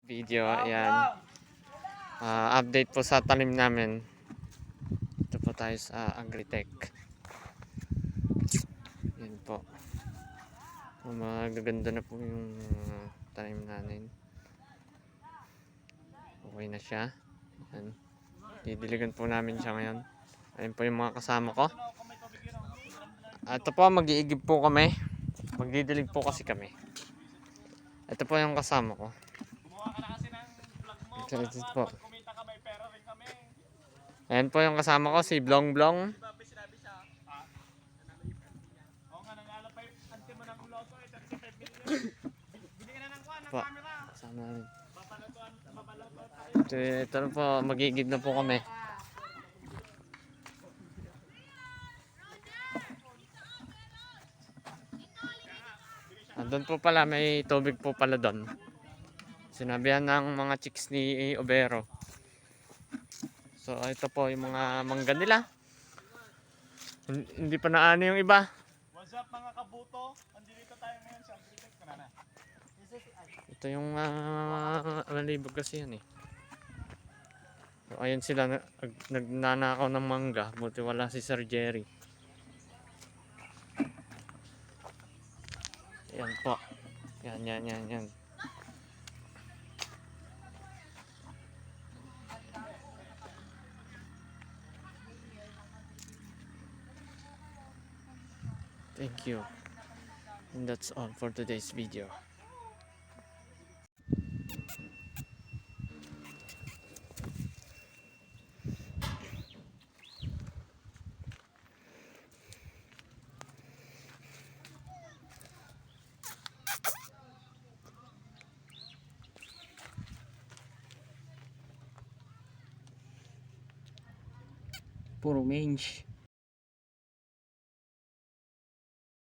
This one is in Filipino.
video. Ayan. Update po sa tanim namin. Ito po tayo sa Agritech. Yan po. Magaganda na po yung tanim namin. Okay na siya. Ayan. Didiligan po namin siya ngayon. Ayan po yung mga kasama ko. Ito po, mag-iigib po kami. Magdidilig po kasi kami. Ito po yung kasama ko. Gumawa ka na kasi ng vlog mo. Ito po. Pag kumita ka, may pera rin kami. Ayan po yung kasama ko, si Blong Blong. Di ba, sinabi siya, oo nga, nangalap pa yung ante mo ng loto, 35 million. Bili ka na ng kuha, ng Po. camera. Kasama namin. Babaloto tayo. Ito na po, mag-iigib na po kami. Doon po pala, may tubig po pala doon. Sinabihan ng mga chicks ni Obero. So ito po yung mga mangga nila. Hindi pa naano yung iba. What's up mga kabuto? Andito tayo ngayon sa Agritech. Kanana. Ito yung malibog kasi yan eh. So ayun sila, nagnanakaw ng mangga. Buti wala si Sir Jerry. Yan po. Yan. Thank you. And that's all for today's video. Puro mange.